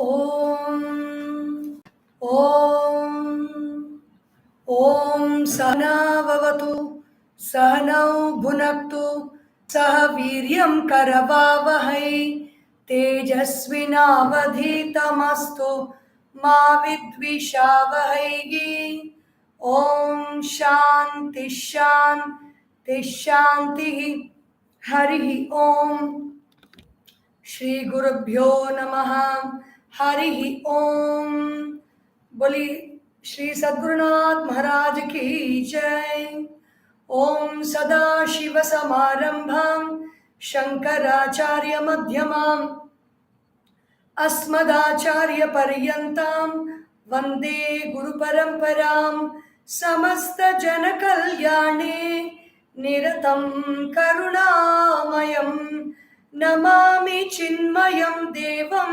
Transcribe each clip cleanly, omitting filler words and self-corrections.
Om Om Om Sahana Vavatu Sahanau Bhunaktu Saha Viryam Karavavahai Tejasvinavadhitamastu Ma Vidvishavahai. Om Shanti Shanti Shanti. Hari Om. Shri गुरुभ्यो नमः. हरि ओम. बोली श्री सद्गुरुनाथ महाराज की जय. ओम सदा शिव समारंभां शंकराचार्य मध्यमां अस्मदाचार्य पर्यन्तां वंदे गुरु परंपरां. समस्त जन कल्याणे निरतं करुणामयम् नमामि चिन्मयं देवं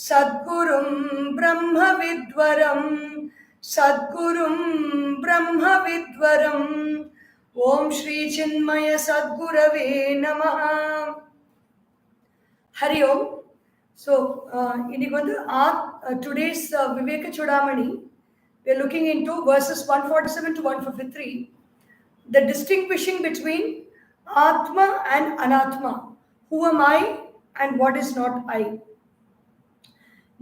सद्गुरुं ब्रह्मविद्वरं. सद्गुरुं ब्रह्मविद्वरम्. ओम श्री चिन्मय सद्गुरवे नमः. हरि ओम. So, இன்னைக்கு வந்து today's Vivekachoodamani, we are looking into verses 147 to 153, the distinguishing between Atma and Anatma. Who am I and what is not I?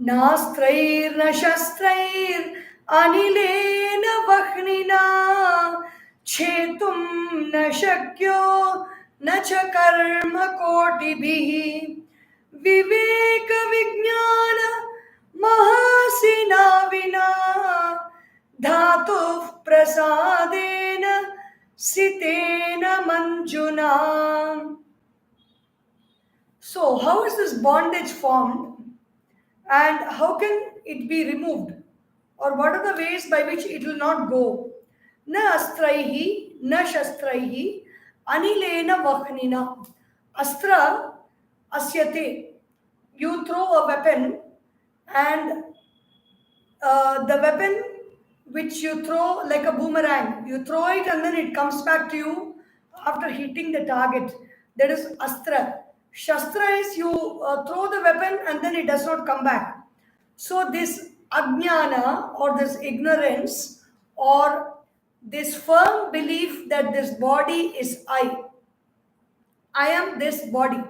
Nastrair na shastrair anilena vakhnina chetum na shakyo na cha karma kotibhi viveka vijnana mahasina vina dhatu prasadena sitena manjuna. So, how is this bondage formed and how can it be removed? Or what are the ways by which it will not go? Na astraihi, na shastraihi, anilena vakhnina. Astra asyate. You throw a weapon and the weapon which you throw like a boomerang, you throw it and then it comes back to you after hitting the target. That is astra. Shastra is you throw the weapon and then it does not come back. So this ajnana or this ignorance or this firm belief that this body is I am this body,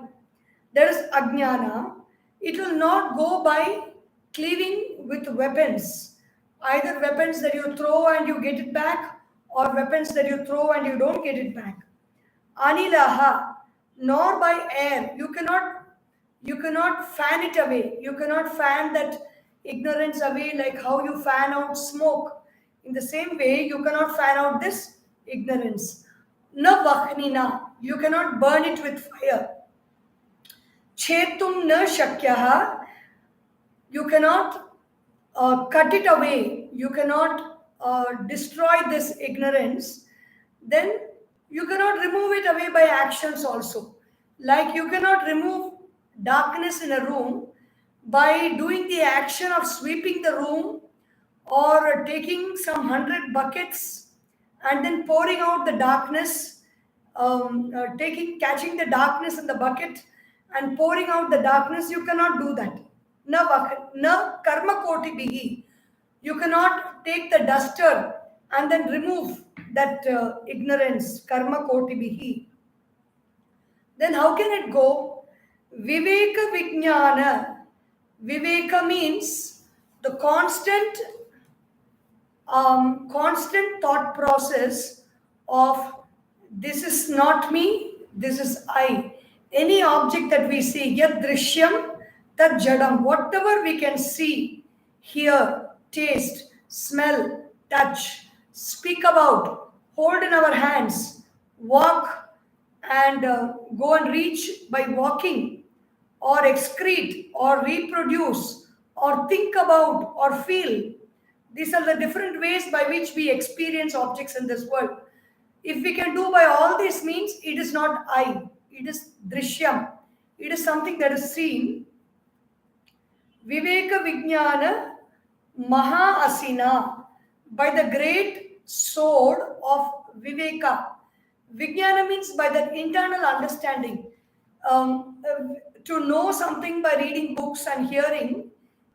that is ajnana. It will not go by cleaving with weapons, either weapons that you throw and you get it back or weapons that you throw and you don't get it back. Anilaha, nor by air. You cannot fan it away. You cannot fan that ignorance away like how you fan out smoke. In the same way, you cannot fan out this ignorance. Na vakhnina. You cannot burn it with fire. Chetum na shakyaha. You cannot cut it away. You cannot destroy this ignorance. Then you cannot remove it away by actions also. Like you cannot remove darkness in a room by doing the action of sweeping the room or taking some 100 buckets and then pouring out the darkness, catching the darkness in the bucket and pouring out the darkness. You cannot do that. Na karma koti bihi. You cannot take the duster and then remove that ignorance, karma koti bihi. Then how can it go? Viveka vijnana. Viveka means the constant thought process of this is not me, this is I. Any object that we see, yad drishyam tad jadam, whatever we can see, hear, taste, smell, touch, speak about, hold in our hands, walk and go and reach by walking, or excrete, or reproduce, or think about, or feel. These are the different ways by which we experience objects in this world. If we can do by all these means, it is not I, it is drishyam. It is something that is seen. Viveka vijnana maha asina, by the great sword of Viveka. Vijnana means by that internal understanding. To know something by reading books and hearing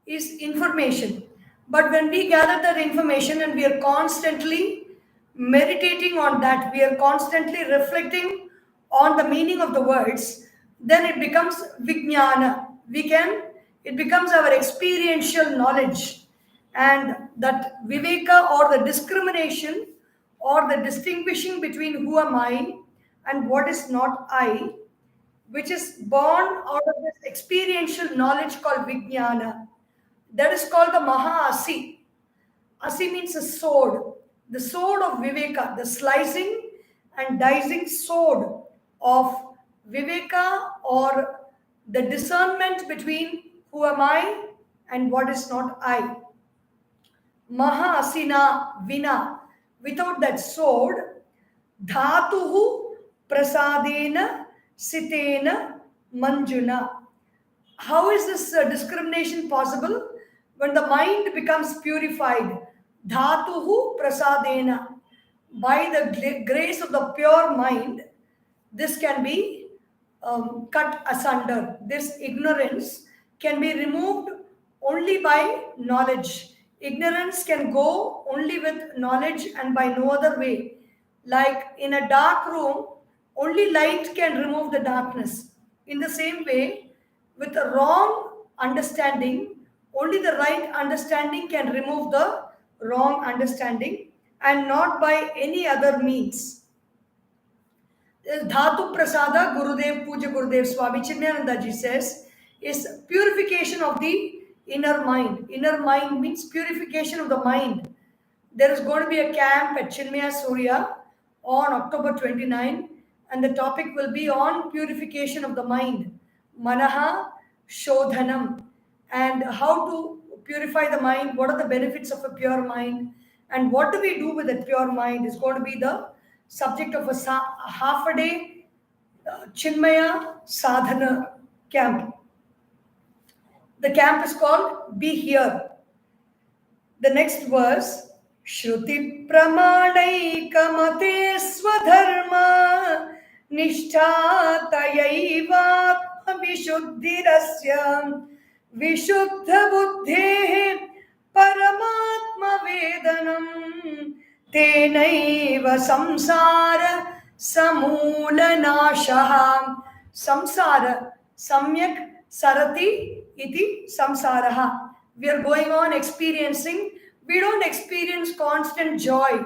is information. But when we gather that information and we are constantly meditating on that, we are constantly reflecting on the meaning of the words, then it becomes vijnana. It becomes our experiential knowledge. And that viveka, or the discrimination or the distinguishing between who am I and what is not I, which is born out of this experiential knowledge called vijnana. That is called the Maha-Asi. Asi means a sword. The sword of Viveka, the slicing and dicing sword of Viveka, or the discernment between who am I and what is not I. Maha-Asina Vina. Without that sword, Dhatuhu Prasadena Sitena Manjuna. How is this discrimination possible? When the mind becomes purified, dhatuhu prasadena, by the grace of the pure mind, this can be cut asunder. This ignorance can be removed only by knowledge. Ignorance can go only with knowledge and by no other way. Like in a dark room, only light can remove the darkness. In the same way, with a wrong understanding, only the right understanding can remove the wrong understanding, and not by any other means. Dhatu Prasada, Gurudev, Puja Gurudev Swami Chinmayananda ji says, is purification of the inner mind. Inner mind means purification of the mind. There is going to be a camp at Chinmaya Surya on October 29, and the topic will be on purification of the mind. Manaha Shodhanam. And how to purify the mind, what are the benefits of a pure mind, and what do we do with a pure mind is going to be the subject of a half a day Chinmaya Sadhana camp. The camp is called Be Here. The next verse, Shruti Pramanaika Swadharma Nishtha Tayaiva Vishuddhirasya Vishuddha Buddhe Paramatma Vedanam Tenaiva Samsara Samula Nashaha. Samsara Samyak Sarati Iti Samsaraha. We are going on experiencing. We don't experience constant joy,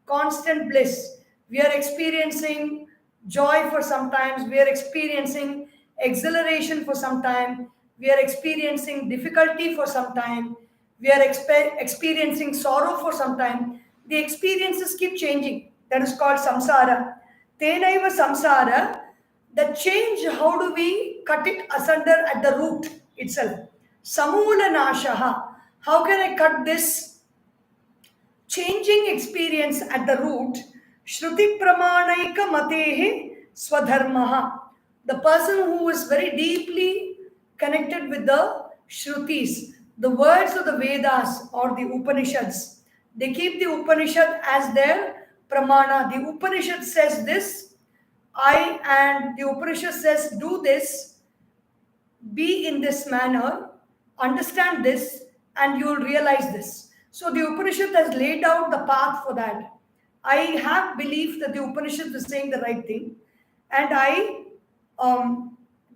constant bliss. We are experiencing joy for some times. We are experiencing exhilaration for some time. We are experiencing difficulty for some time. We are experiencing sorrow for some time. The experiences keep changing. That is called samsara. Tenaiva samsara. The change, how do we cut it asunder at the root itself? Samula nashaha. How can I cut this changing experience at the root? Shruti pramanaika matehe swadharmaha. The person who is very deeply connected with the Shrutis, the words of the Vedas or the Upanishads. They keep the Upanishad as their pramana. The Upanishad says this, and the Upanishad says do this, be in this manner, understand this, and you will realize this. So the Upanishad has laid out the path for that. I have belief that the Upanishad is saying the right thing, and I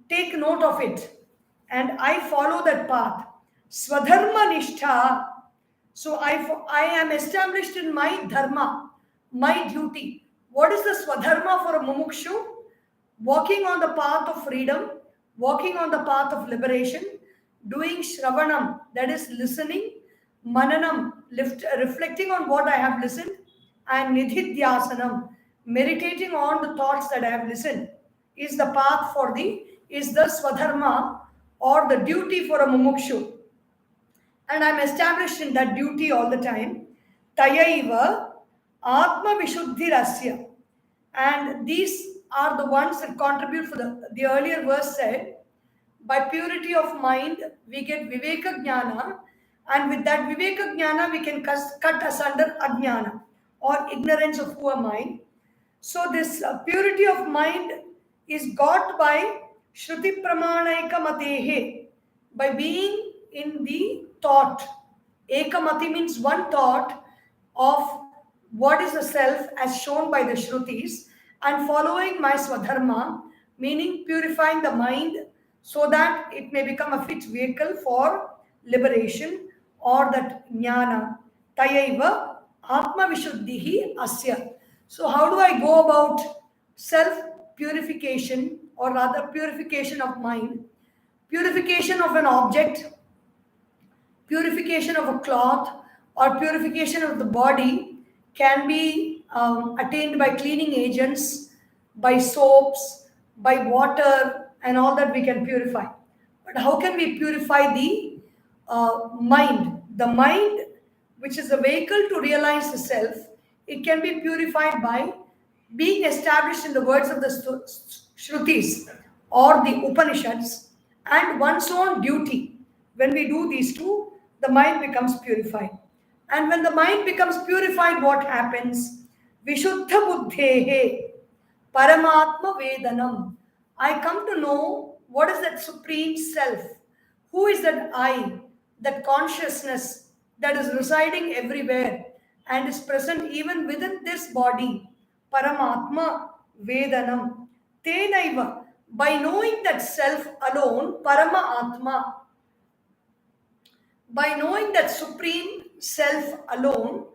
take note of it, and I follow that path. Swadharma nishtha. So I am established in my dharma, my duty. What is the swadharma for a mumukshu? Walking on the path of freedom, walking on the path of liberation, doing shravanam, that is listening, mananam, reflecting on what I have listened, and nidhidhyasanam, meditating on the thoughts that I have listened, is the path is the swadharma, or the duty for a mumukshu. And I'm established in that duty all the time. Tayaiva Atma Vishuddhirasya. And these are the ones that contribute for the earlier verse said, by purity of mind, we get Viveka Jnana, and with that Viveka Jnana, we can cut asunder Ajnana, or ignorance of who am I. So this purity of mind is got by Shruti Pramanaika Matehe, by being in the thought. Ekamati means one thought of what is the self as shown by the Shrutis, and following my Swadharma, meaning purifying the mind so that it may become a fit vehicle for liberation or that jnana. Tayaiva Atma Vishuddhihi Asya. So, how do I go about self purification, or rather, purification of mind? Purification of an object, purification of a cloth, or purification of the body can be attained by cleaning agents, by soaps, by water, and all that we can purify. But how can we purify the mind? The mind, which is a vehicle to realize the self, it can be purified by being established in the words of the Shrutis or the Upanishads and one's own duty. When we do these two, the mind becomes purified. And when the mind becomes purified, what happens? Vishuddha buddhehe Paramatma Vedanam. I come to know what is that supreme self. Who is that I, that consciousness that is residing everywhere and is present even within this body. Paramatma Vedanam. Tenaiva. By knowing that self alone, Parama Atma, by knowing that supreme self alone,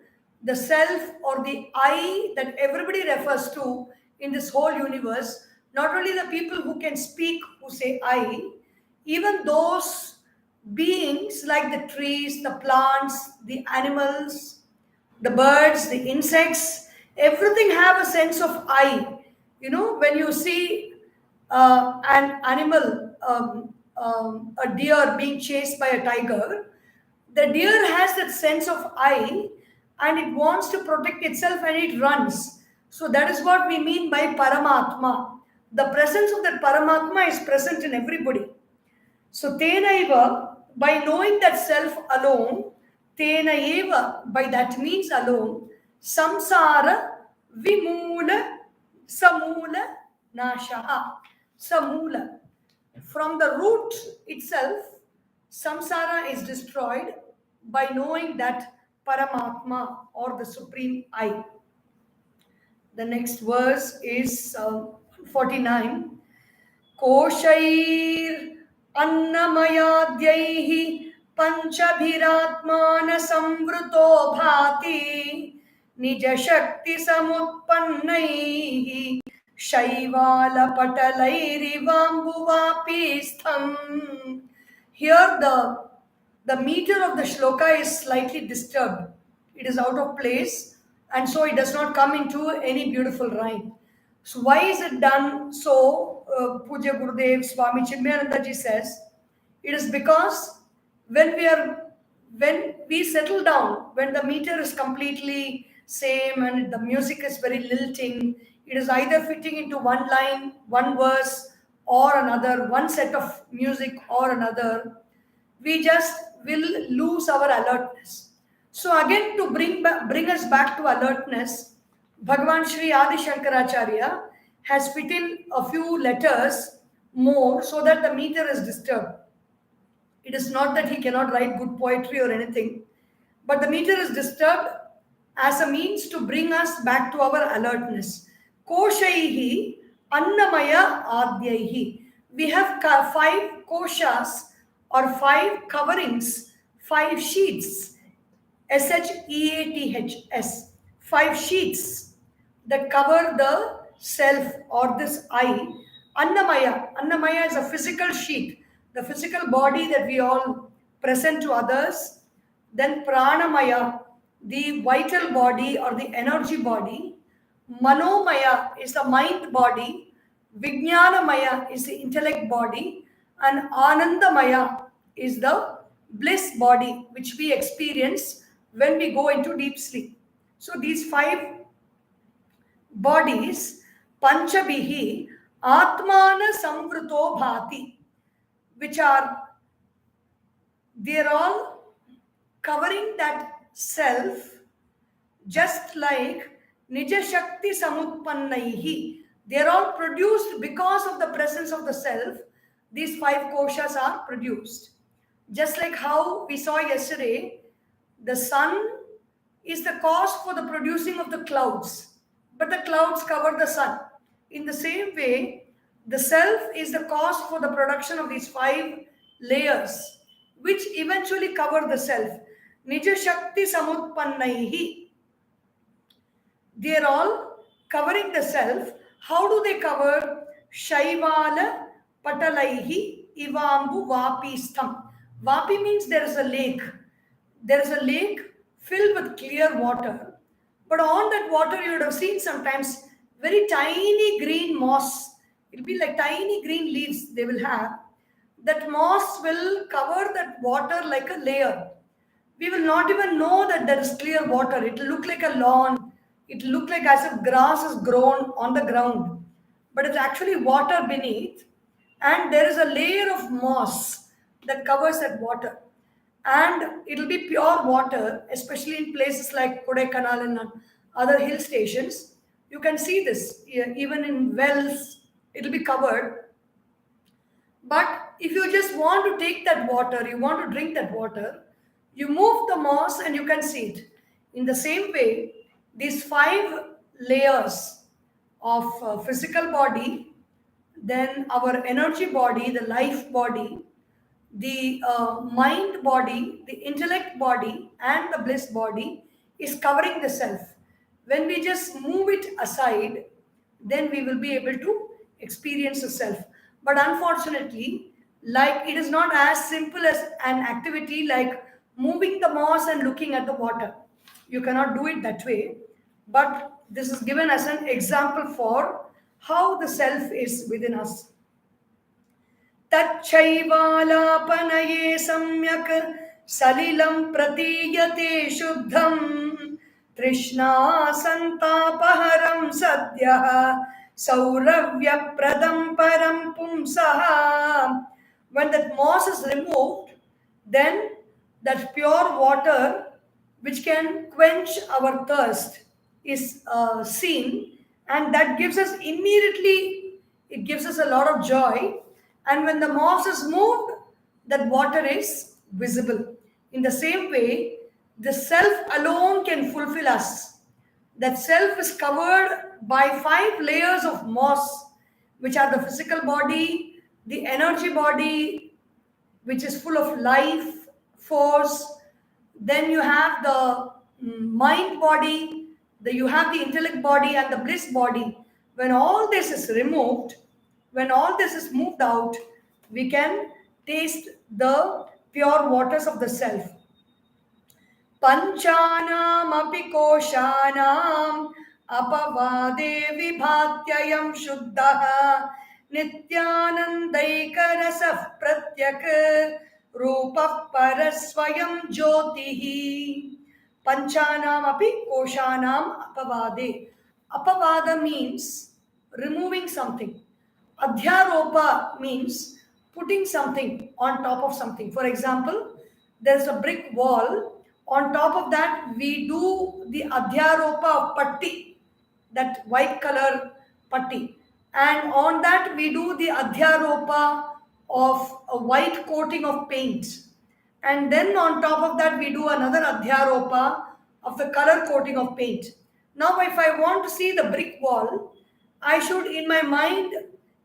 the self or the I that everybody refers to in this whole universe, not only the people who can speak who say I, even those beings like the trees, the plants, the animals, the birds, the insects, everything have a sense of I. You know, when you see an animal, a deer being chased by a tiger, the deer has that sense of I and it wants to protect itself and it runs. So that is what we mean by Paramatma. The presence of that Paramatma is present in everybody. So Tenaiva, by knowing that self alone, Tenaeva, by that means alone, Samsara Vimula Samula Nasha. Samula. From the root itself, samsara is destroyed by knowing that Paramatma or the Supreme I. The next verse is 49. Koshair Annamayadhyaihi Panchabhiratmana Samvruto Bhati Nija Shakti Samutpannaihi Shaivala Patalairivambuvapistham. Here the meter of the shloka is slightly disturbed. It is out of place and so it does not come into any beautiful rhyme. So why is it done so? Puja Gurudev Swami Chinmaya ji says, it is because when we settle down, when the meter is completely same and the music is very lilting, it is either fitting into one line, one verse or another, one set of music or another, we just will lose our alertness. So again, to bring us back to alertness, Bhagavan Sri Adisankaracharya has fit in a few letters more so that the meter is disturbed. It is not that he cannot write good poetry or anything, but the meter is disturbed as a means to bring us back to our alertness. Koshaihi Annamaya Adyaihi. We have 5 koshas or 5 coverings, 5 sheets, SHEATHS, 5 sheets that cover the self or this I. Annamaya is a physical sheet, the physical body that we all present to others. Then Pranamaya, the vital body or the energy body. Manomaya is the mind body. Vijnanamaya is the intellect body. And Anandamaya is the bliss body which we experience when we go into deep sleep. So these 5 bodies, Panchabihi Atmana Samvruto Bhati, which they're all covering that self, just like Nija Shakti Samutpannaihi. They're all produced because of the presence of the self. These 5 koshas are produced. Just like how we saw yesterday, the sun is the cause for the producing of the clouds, but the clouds cover the sun. In the same way, the self is the cause for the production of these five layers, which eventually cover the self. Nija Shakti Samutpannaihi. They are all covering the self. How do they cover? Shaivala Patalaihi Ivambu Vapistham. Vapi means there is a lake. There is a lake filled with clear water. But on that water, you would have seen sometimes very tiny green moss. It'll be like tiny green leaves they will have. That moss will cover that water like a layer. We will not even know that there is clear water. It will look like a lawn. It will look like as if grass is grown on the ground. But it's actually water beneath. And there is a layer of moss that covers that water. And it will be pure water, especially in places like Kodaikanal and other hill stations. You can see this. Even in wells, it will be covered. But if you just want to take that water, you want to drink that water, you move the moss and you can see it. In the same way, these five layers of physical body, then our energy body, the life body, the mind body, the intellect body, and the bliss body is covering the self. When we just move it aside, then we will be able to experience the self. But unfortunately, like it is not as simple as an activity like moving the moss and looking at the water. You cannot do it that way. But this is given as an example for how the self is within us. तच्छैवालापनये सम्यक् सलिलं प्रतीयते शुद्धं तृष्णासन्तापहरं सद्यः सौरव्यप्रदं परं पुंसः. When that moss is removed, then that pure water which can quench our thirst is seen, and that gives us immediately, it gives us a lot of joy. And when the moss is moved, that water is visible. In the same way, the self alone can fulfill us. That self is covered by five layers of moss, which are the physical body, the energy body, which is full of life, force. Then you have the mind body, you have the intellect body and the bliss body. When all this is removed, when all this is moved out, we can taste the pure waters of the self. Panchanam api koshanam apavade vibhatyayam shuddha nityanandaika pratyak rupa parasvayam jyotihi. Panchanam api koshanam apavade. Apavada means removing something. Adhyaropa means putting something on top of something. For example, there's a brick wall. On top of that, we do the adhyaropa of patti, that white color patti. And on that, we do the adhyaropa of a white coating of paint. And then on top of that, we do another adhyaropa of the color coating of paint. Now, if I want to see the brick wall, I should, in my mind,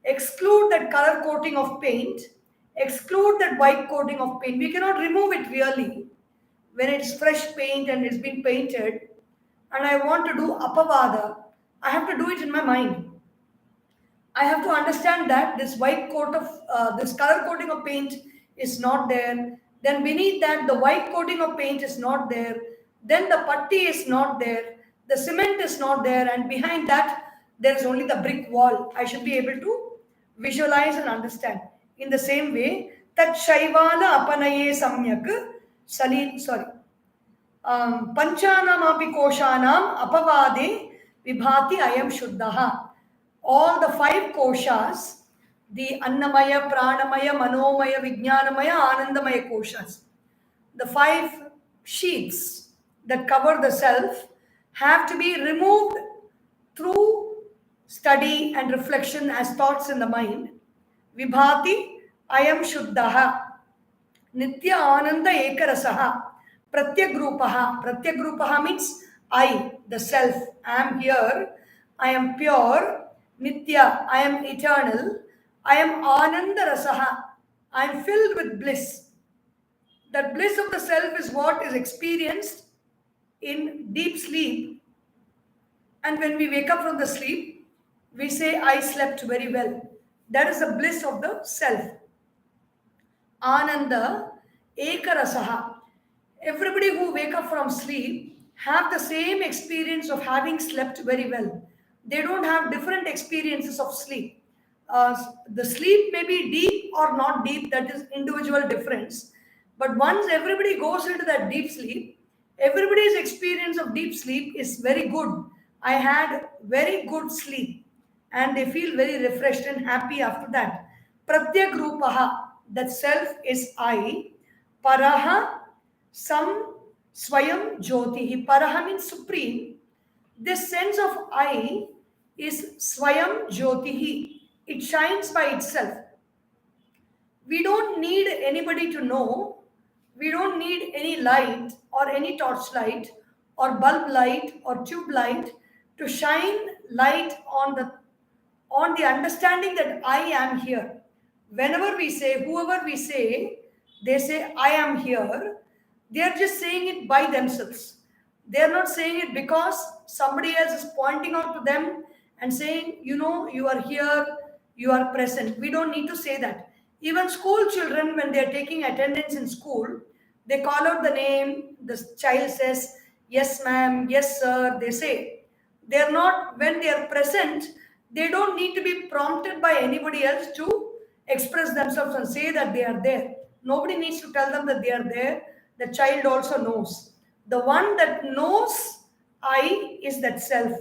exclude that color coating of paint, exclude that white coating of paint. We cannot remove it really when it's fresh paint and it's been painted. And I want to do apavada, I have to do it in my mind. I have to understand that this white coat of this color coating of paint is not there. Then beneath that, the white coating of paint is not there. Then the putty is not there. The cement is not there. And behind that, there is only the brick wall. I should be able to visualize and understand. In the same way, tat shaivala apanaye samyak panchanam api koshanam apavade vibhati ayam shuddha. All the five koshas, the annamaya, pranamaya, manomaya, vijnanamaya, anandamaya koshas, the five sheets that cover the self have to be removed through study and reflection as thoughts in the mind. Vibhati ayam shuddha. Nitya Ananda Ekarasaha. Pratyagrupaha. Pratyagrupaha means I, the self. I am here. I am pure. Nitya, I am eternal. I am Ananda Rasaha. I am filled with bliss. That bliss of the self is what is experienced in deep sleep. And when we wake up from the sleep, we say, I slept very well. That is the bliss of the self. Ananda Ekarasaha. Everybody who wake up from sleep have the same experience of having slept very well. They don't have different experiences of sleep. The sleep may be deep or not deep, that is individual difference. But once everybody goes into that deep sleep, everybody's experience of deep sleep is very good. I had very good sleep and they feel very refreshed and happy after that. Pratyagrupaha, that self is I. Paraha, some Swayam Jyotihi. Paraha means supreme. This sense of I is Swayam Jyotihi. It shines by itself. We don't need anybody to know. We don't need any light or any torchlight or bulb light or tube light to shine light on the understanding that I am here. Whenever we say, whoever we say, they say, I am here, they are just saying it by themselves. They are not saying it because somebody else is pointing out to them and saying, you know, you are here, you are present. We don't need to say that. Even school children, when they are taking attendance in school, they call out the name, the child says, yes, ma'am, yes, sir, they say. They are not, when they are present, they don't need to be prompted by anybody else to express themselves and say that they are there. Nobody needs to tell them that they are there. The child also knows. The one that knows I is that self.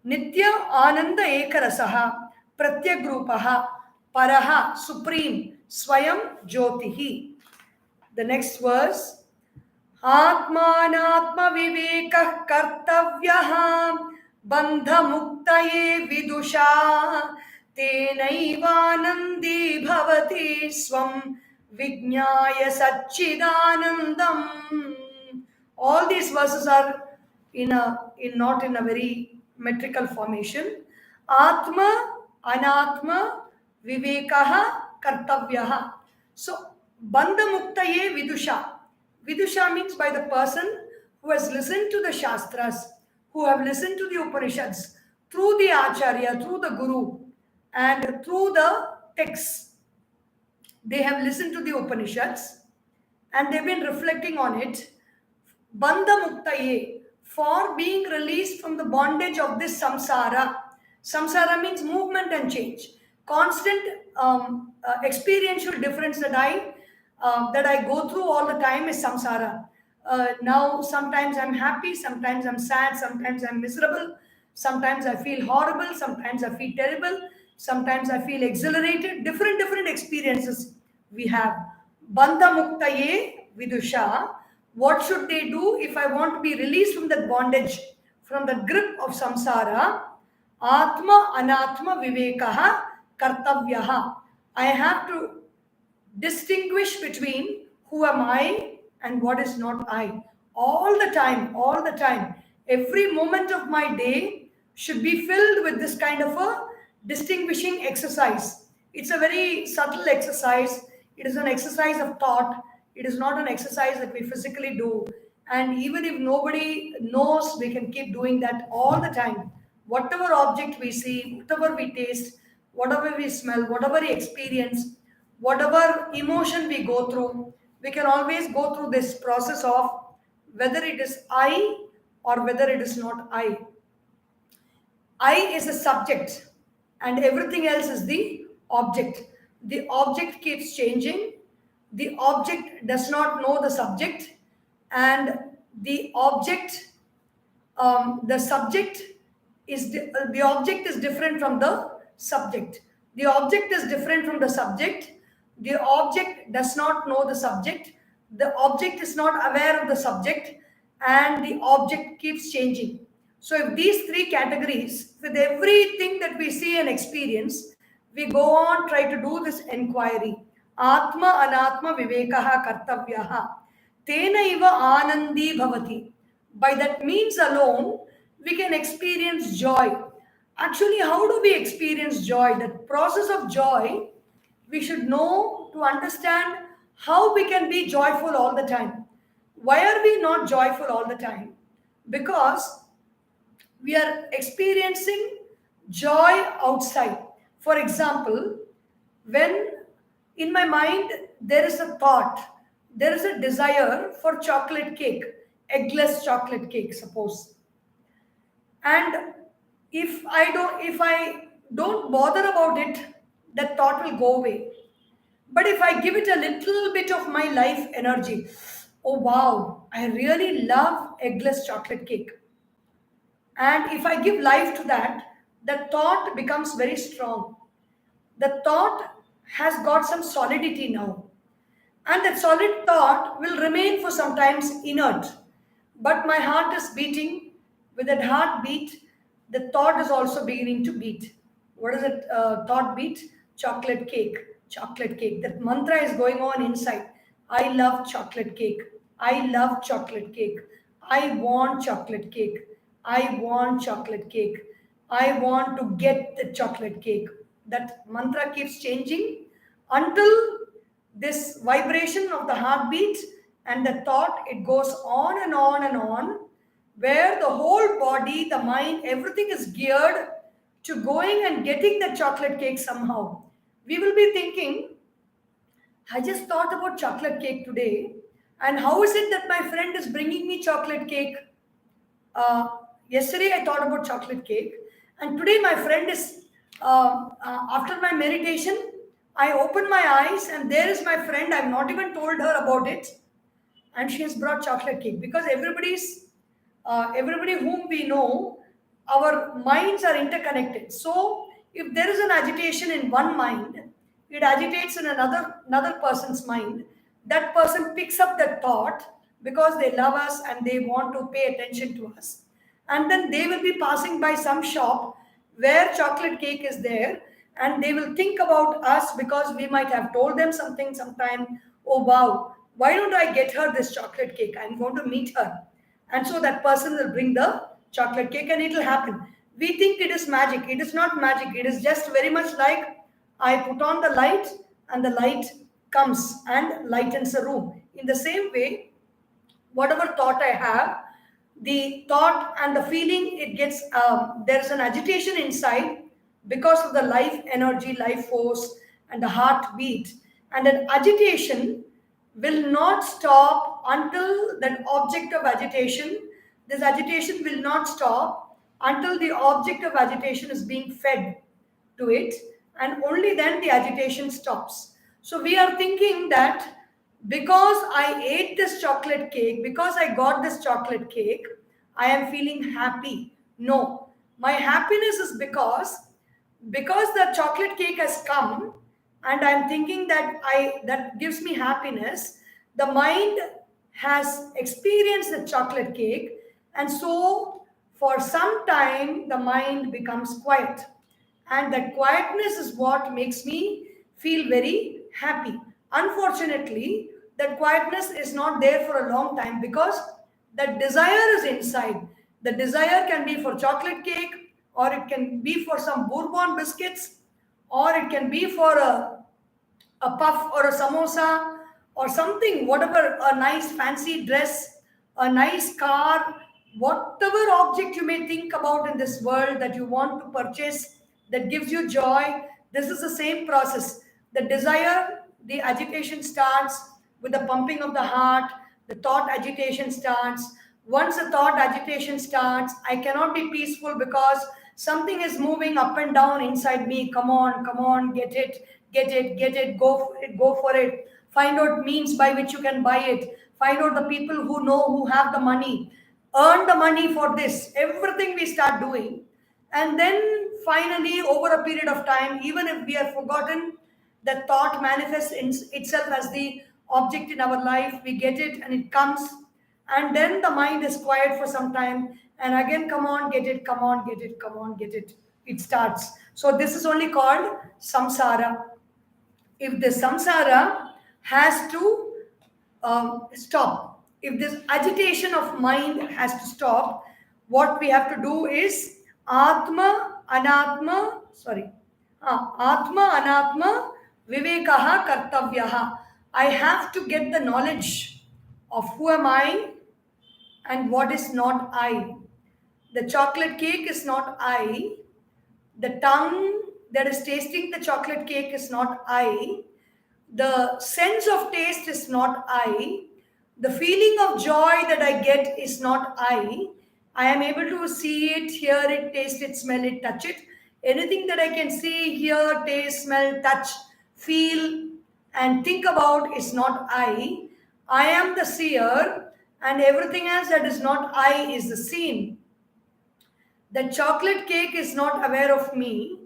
Nitya Ananda Ekarasaha Pratyagrupaha Paraha Supreme Swayam Jyotihi. The next verse. Atmanatma Vivekah Kartavyah Bandha Muktaye Vidusha Tenaivanandi Bhavati Swam Vijnaya Satchidanandam. All these verses are not in a very metrical formation. Atma, Anatma, Vivekaha, Kartavyaha. So, Bandha Muktaye Vidusha. Vidusha means by the person who has listened to the Shastras, who have listened to the Upanishads, through the Acharya, through the Guru, and through the texts. They have listened to the Upanishads and they've been reflecting on it. Bandha Muktaye, for being released from the bondage of this samsara. Samsara means movement and change. Constant experiential difference that I go through all the time is samsara. Now, sometimes I'm happy, sometimes I'm sad, sometimes I'm miserable, sometimes I feel horrible, sometimes I feel terrible, sometimes I feel exhilarated. Different experiences we have. Bandha Muktaye Vidusha. What should they do if I want to be released from that bondage, from the grip of samsara? Atma Anatma Vivekaha Kartavyaha. I have to distinguish between who am I and what is not I. All the time. Every moment of my day should be filled with this kind of a distinguishing exercise. It's a very subtle exercise. It is an exercise of thought. It is not an exercise that we physically do. And even if nobody knows, we can keep doing that all the time. Whatever object we see, whatever we taste, whatever we smell, whatever we experience, whatever emotion we go through, we can always go through this process of whether it is I or whether it is not I. I is a subject and everything else is the object. The object keeps changing. The object does not know the subject, and the object, the subject is the object is different from the subject. The object is different from the subject. The object does not know the subject. The object is not aware of the subject, and the object keeps changing. So, if these three categories, with everything that we see and experience, we go on try to do this inquiry. Atma anatma vivekaha kartavyaha. Tenaiva anandi bhavati. By that means alone, we can experience joy. Actually, how do we experience joy? The process of joy, we should know to understand how we can be joyful all the time. Why are we not joyful all the time? Because we are experiencing joy outside. For example, when in my mind there is a thought, there is a desire for chocolate cake, eggless chocolate cake, suppose, and if I don't bother about it, that thought will go away. But if I give it a little bit of my life energy, oh wow, I really love eggless chocolate cake. And if I give life to that, the thought becomes very strong. The thought has got some solidity now. And that solid thought will remain for sometimes inert. But my heart is beating. With that heartbeat, the thought is also beginning to beat. What is it? Thought beat? Chocolate cake. Chocolate cake. That mantra is going on inside. I love chocolate cake. I love chocolate cake. I want chocolate cake. I want chocolate cake. I want to get the chocolate cake. That mantra keeps changing until this vibration of the heartbeat and the thought, it goes on and on and on, where the whole body, the mind, everything is geared to going and getting the chocolate cake somehow. We will be thinking, I just thought about chocolate cake today, and how is it that my friend is bringing me chocolate cake? uh, Yesterday I thought about chocolate cake, and today my friend is, after my meditation, I open my eyes and there is my friend. I've not even told her about it, and she has brought chocolate cake. Because everybody whom we know, our minds are interconnected. So if there is an agitation in one mind, it agitates in another person's mind. That person picks up that thought because they love us and they want to pay attention to us, and then they will be passing by some shop where chocolate cake is there, and they will think about us because we might have told them something sometime. Oh wow, why don't I get her this chocolate cake? I'm going to meet her. And so that person will bring the chocolate cake and it will happen. We think it is magic. It is not magic. It is just very much like I put on the light and the light comes and lightens the room. In the same way, whatever thought I have, the thought and the feeling, it gets, there's an agitation inside because of the life energy, life force, and the heartbeat. And that agitation will not stop until that object of agitation, this agitation will not stop until the object of agitation is being fed to it, and only then the agitation stops. So we are thinking that because I ate this chocolate cake, because I got this chocolate cake, I am feeling happy. No, my happiness is because the chocolate cake has come, and I'm thinking that I that gives me happiness. The mind has experienced the chocolate cake, and so for some time the mind becomes quiet, and that quietness is what makes me feel very happy. Unfortunately, that quietness is not there for a long time because that desire is inside. The desire can be for chocolate cake, or it can be for some bourbon biscuits, or it can be for a puff or a samosa or something, whatever, a nice fancy dress, a nice car, whatever object you may think about in this world that you want to purchase that gives you joy. This is the same process. The desire, the agitation starts with the pumping of the heart, the thought agitation starts. Once the thought agitation starts, I cannot be peaceful because something is moving up and down inside me. Come on, get it, get it, go for it, go for it. Find out means by which you can buy it. Find out the people who know, who have the money. Earn the money for this. Everything we start doing. And then finally, over a period of time, even if we have forgotten, the thought manifests in itself as the object in our life. We get it and it comes, and then the mind is quiet for some time, and again, come on, get it, come on, get it, come on, get it. It starts. So this is only called samsara. if the samsara has to stop, if this agitation of mind has to stop, what we have to do is Atma Anatma Vivekaha Kartavyaha. I have to get the knowledge of who am I and what is not I. The chocolate cake is not I. The tongue that is tasting the chocolate cake is not I. The sense of taste is not I. The feeling of joy that I get is not I. I am able to see it, hear it, taste it, smell it, touch it. Anything that I can see, hear, taste, smell, touch, feel, and think about is not I. I am the seer, and everything else that is not I is the seen. The chocolate cake is not aware of me.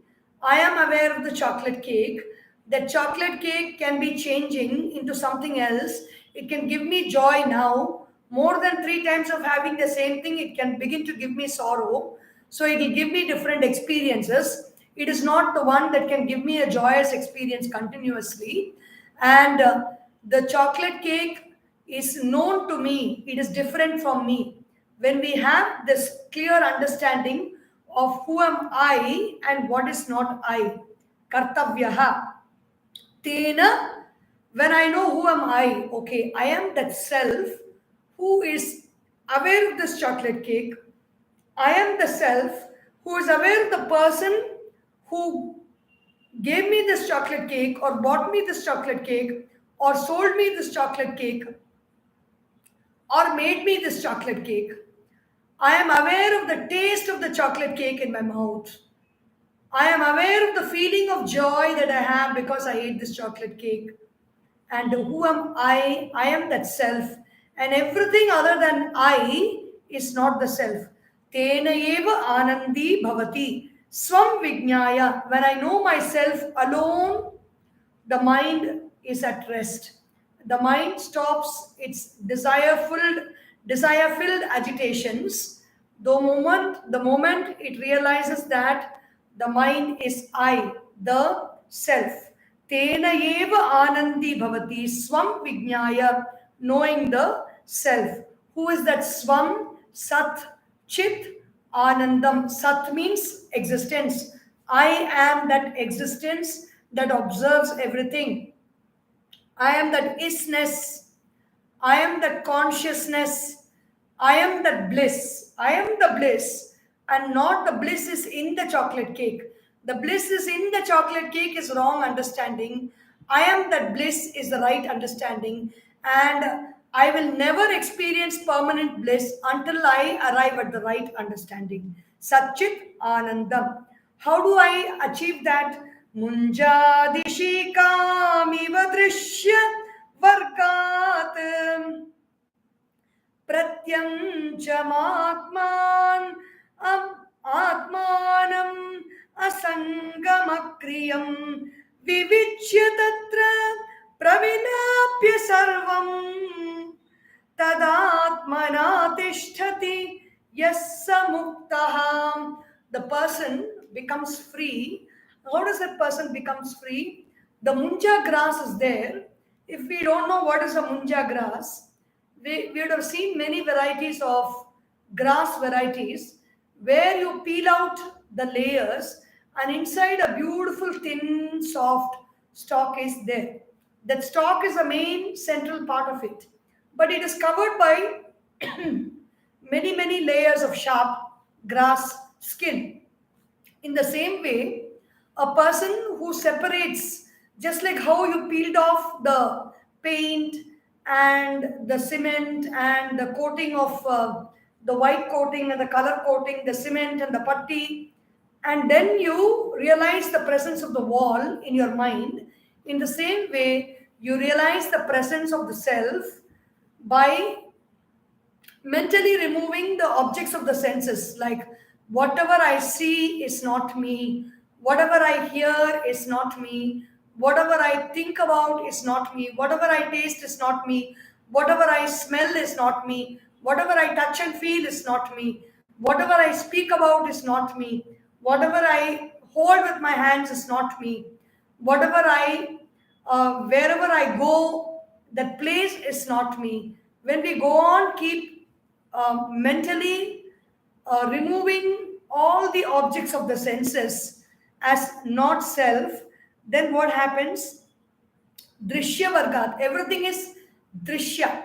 I am aware of the chocolate cake. The chocolate cake can be changing into something else. It can give me joy now. More than 3 times of having the same thing, it can begin to give me sorrow. So it will give me different experiences. It is not the one that can give me a joyous experience continuously. And the chocolate cake is known to me. It is different from me. When we have this clear understanding of who am I and what is not I, kartavyaha, tena, when I know who am I, okay, I am that self who is aware of this chocolate cake. I am the self who is aware of the person who gave me this chocolate cake or bought me this chocolate cake or sold me this chocolate cake or made me this chocolate cake. I am aware of the taste of the chocolate cake in my mouth. I am aware of the feeling of joy that I have because I ate this chocolate cake. And who am I? I am that self. And everything other than I is not the self. Tena eva anandi bhavati. Swam vijnaya. When I know myself alone, the mind is at rest. The mind stops its desire-filled agitations. The moment it realizes that the mind is I, the self. Tena eva anandi bhavati swam vijnaya, knowing the self. Who is that swam? Sat, chit, anandam. Sat means existence. I am that existence that observes everything. I am that isness. I am that consciousness. I am that bliss. I am the bliss. And not the bliss is in the chocolate cake. The bliss is in the chocolate cake is wrong understanding. I am that bliss is the right understanding. And I will never experience permanent bliss until I arrive at the right understanding. Satchit Anandam. How do I achieve that? Munjadishikamiva drishya vargat pratyamchamatman atmanam asangamakriyam vivichya tatra pravinapya sarvam tadatmana tishtati yassa muktaha. The person becomes free. How does that person becomes free? The munja grass is there. If we don't know what is a munja grass, we would have seen many varieties of grass varieties where you peel out the layers and inside a beautiful thin soft stalk is there. That stalk is the main central part of it, but it is covered by many layers of sharp grass skin. In the same way, a person who separates, just like how you peeled off the paint and the cement and the coating of the white coating and the color coating, the cement and the putty, and then you realize the presence of the wall in your mind. In the same way, you realize the presence of the self by mentally removing the objects of the senses, like whatever I see is not me, whatever I hear is not me, whatever I think about is not me, whatever I taste is not me, whatever I smell is not me, whatever I touch and feel is not me, whatever I speak about is not me, whatever I hold with my hands is not me, whatever I Wherever I go, that place is not me. When we go on, keep mentally removing all the objects of the senses as not self, then what happens? Drishya Vargat. Everything is Drishya.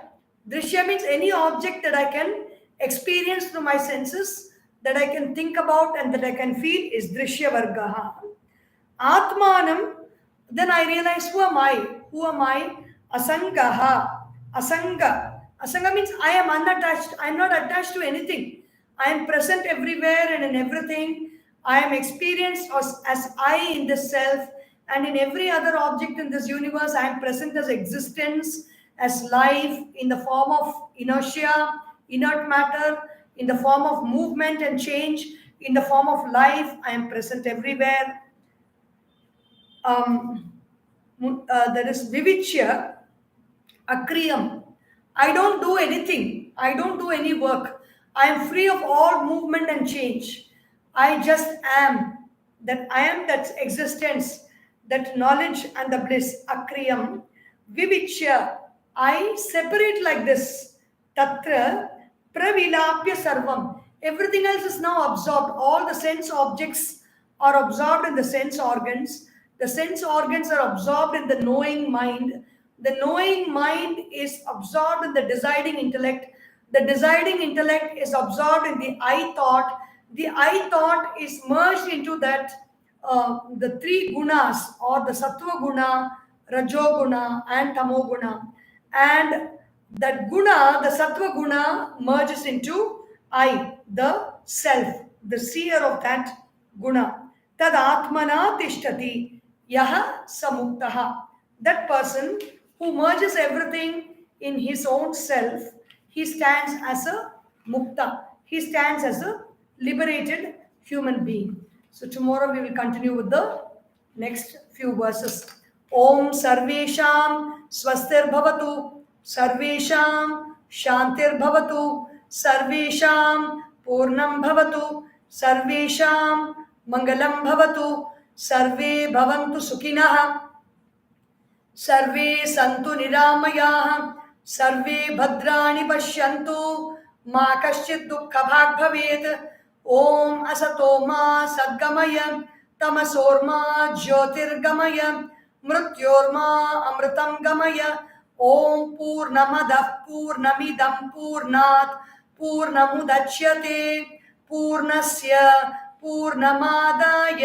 Drishya means any object that I can experience through my senses, that I can think about and that I can feel is Drishya Vargaha. Atmanam, then I realize who am I? Who am I? Asangaha. Asanga. Asanga means I am unattached. I am not attached to anything. I am present everywhere and in everything. I am experienced as I in this self, and in every other object in this universe. I am present as existence, as life in the form of inertia, inert matter, in the form of movement and change, in the form of life. I am present everywhere. um, that is Vivichya Akriyam. I don't do anything. I don't do any work. I am free of all movement and change. I just am. That I am that existence, that knowledge and the bliss. Akriyam. Vivichya. I separate like this. Tatra pravilapya sarvam. Everything else is now absorbed. All the sense objects are absorbed in the sense organs. The sense organs are absorbed in the knowing mind. The knowing mind is absorbed in the deciding intellect. The deciding intellect is absorbed in the I thought. The I thought is merged into that the three gunas, or the sattva guna, rajo guna, and tamo guna. And that guna, the sattva guna, merges into I, the self, the seer of that guna. Tad atmana tishtati yaha samuktaha. That person who merges everything in his own self, he stands as a mukta. He stands as a liberated human being. So tomorrow we will continue with the next few verses. Om Sarvesham Swastir Bhavatu, Sarvesham Shantir Bhavatu, Sarvesham Purnam Bhavatu, Sarvesham Mangalam Bhavatu, Sarve Bhavantu Sukhinah, सर्वे सन्तु निरामयाः, सर्वे भद्राणि पश्यन्तु, मा कश्चित् दुःखभाग् भवेत्. ॐ असतो मा सद्गमय, तमसोर्मा ज्योतिर्गमय, मृत्योर्मा अमृतं गमय. ॐ पूर्णमदः पूर्णमिदं पूर्णात् पूर्णमुदच्यते, पूर्णस्य पूर्णमादाय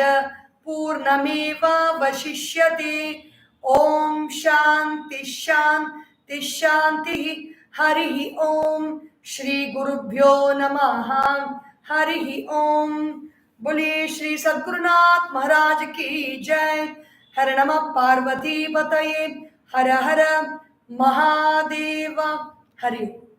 पूर्णमेवावशिष्यते. ओम शांति शांति शांति. हरि ओम. श्री गुरुभ्यो नमः. हरि ओम. बोले श्री सद्गुरुनाथ महाराज की जय. हर नमः पार्वती पतये. हर हर महादेव. हरि ओम.